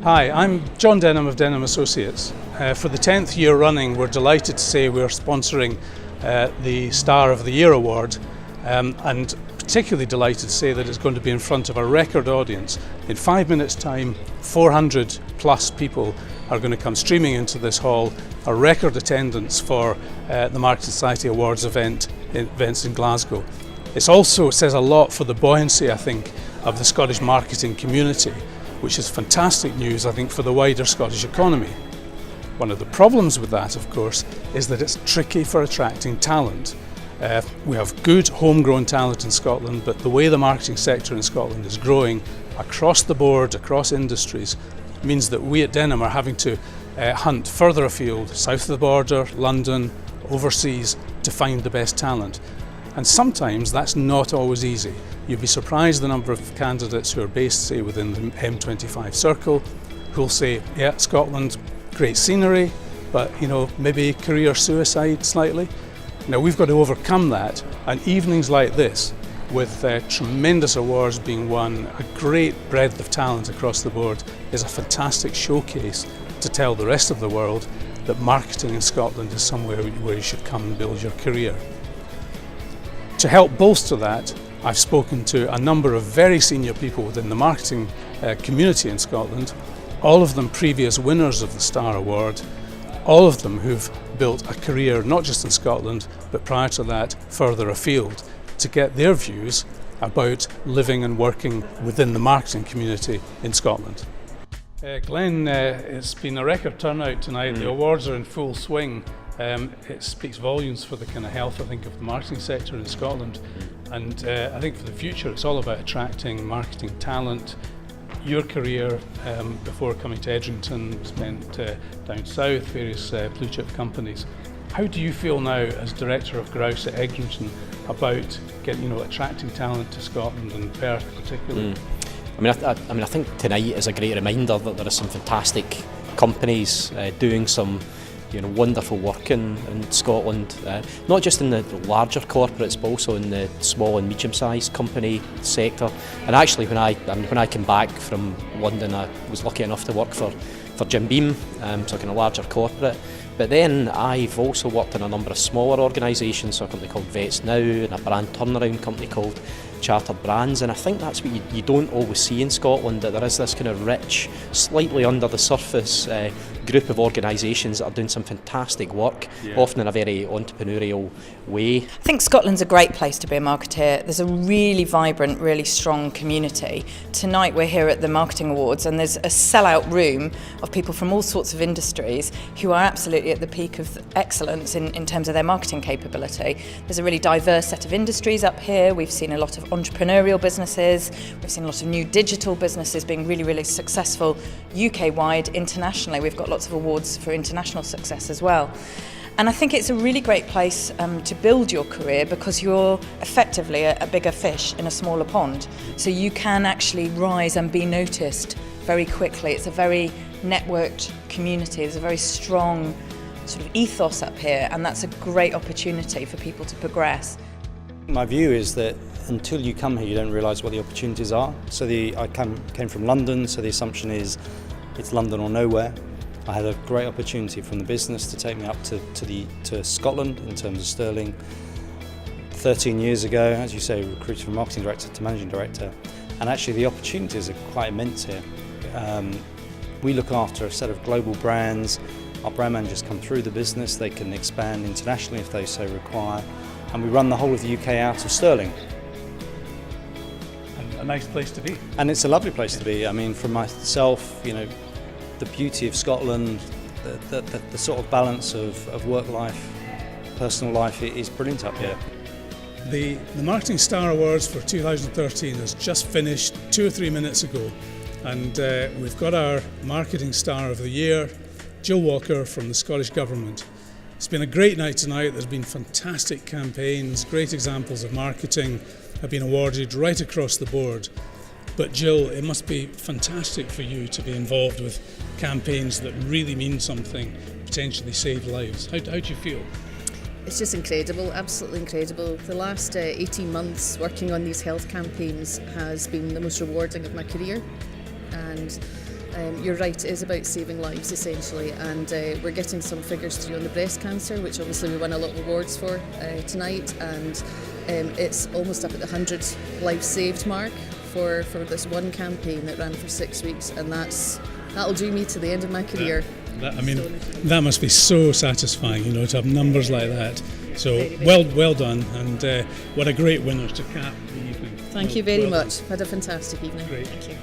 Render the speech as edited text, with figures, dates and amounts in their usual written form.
Hi, I'm John Denholm of Denholm Associates. For the 10th year running, we're delighted to say we're sponsoring the Star of the Year award, and particularly delighted to say that it's going to be in front of a record audience. In 5 minutes' time, 400 plus people are going to come streaming into this hall, a record attendance for the Marketing Society Awards events in Glasgow. It also says a lot for the buoyancy, I think, of the Scottish marketing community, which is fantastic news, I think, for the wider Scottish economy. One of the problems with that, of course, is that it's tricky for attracting talent. We have good homegrown talent in Scotland, but the way the marketing sector in Scotland is growing across the board, across industries, means that we at Denholm are having to hunt further afield, south of the border, London, overseas, to find the best talent. And sometimes that's not always easy. You'd be surprised the number of candidates who are based, say, within the M25 circle, who'll say, yeah, Scotland, great scenery, but, you know, maybe career suicide slightly. Now, we've got to overcome that, and evenings like this, with tremendous awards being won, a great breadth of talent across the board, is a fantastic showcase to tell the rest of the world that marketing in Scotland is somewhere where you should come and build your career. To help bolster that, I've spoken to a number of very senior people within the marketing community in Scotland, all of them previous winners of the Star Award, all of them who've built a career not just in Scotland, but prior to that further afield, to get their views about living and working within the marketing community in Scotland. Glen, it's been a record turnout tonight. The awards are in full swing. It speaks volumes for the kind of health, I think, of the marketing sector in Scotland. And I think for the future, it's all about attracting marketing talent. Your career before coming to Edrington, spent down south, various blue chip companies. How do you feel now as director of Grouse at Edrington about attracting talent to Scotland and Perth particularly? I think tonight is a great reminder that there are some fantastic companies doing some wonderful work in Scotland, not just in the larger corporates, but also in the small and medium-sized company sector. And actually, when I came back from London, I was lucky enough to work for Jim Beam, so kind of larger corporate. But then I've also worked in a number of smaller organisations, so a company called Vets Now and a brand turnaround company called Chartered Brands, and I think that's what you don't always see in Scotland, that there is this kind of rich, slightly under the surface group of organisations that are doing some fantastic work, often in a very entrepreneurial way. I think Scotland's a great place to be a marketeer. There's a really vibrant, really strong community. Tonight we're here at the Marketing Awards and there's a sellout room of people from all sorts of industries who are absolutely at the peak of excellence in terms of their marketing capability. There's a really diverse set of industries up here. We've seen a lot of entrepreneurial businesses, we've seen a lot of new digital businesses being really, really successful UK-wide. Internationally, we've got lots of awards for international success as well. And I think it's a really great place to build your career because you're effectively a bigger fish in a smaller pond. So you can actually rise and be noticed very quickly. It's a very networked community. There's a very strong sort of ethos up here, and that's a great opportunity for people to progress. My view is that until you come here, you don't realise what the opportunities are. So I came from London, so the assumption is it's London or nowhere. I had a great opportunity from the business to take me up to Scotland in terms of Stirling. 13 years ago, as you say, recruited from marketing director to managing director, and actually the opportunities are quite immense here. We look after a set of global brands. Our brand managers come through the business, they can expand internationally if they so require, and we run the whole of the UK out of Stirling. And a nice place to be. And it's a lovely place to be. I mean, for myself, the beauty of Scotland, the sort of balance of work life, personal life is brilliant up here. The Marketing Star Awards for 2013 has just finished 2 or 3 minutes ago, and we've got our Marketing Star of the Year, Jill Walker from the Scottish Government. It's been a great night tonight. There's been fantastic campaigns, great examples of marketing have been awarded right across the board. But Jill, it must be fantastic for you to be involved with campaigns that really mean something, potentially save lives. How do you feel? It's just incredible, absolutely incredible. The last 18 months working on these health campaigns has been the most rewarding of my career, and You're right, it is about saving lives essentially, and we're getting some figures through on the breast cancer, which obviously we won a lot of awards for tonight, and it's almost up at the 100 lives saved mark for this one campaign that ran for 6 weeks, and that'll do me to the end of my career. That must be so satisfying, to have numbers like that. So well done, and what a great winner to cap the evening. Thank you very much. Had a fantastic evening. Great. Thank you.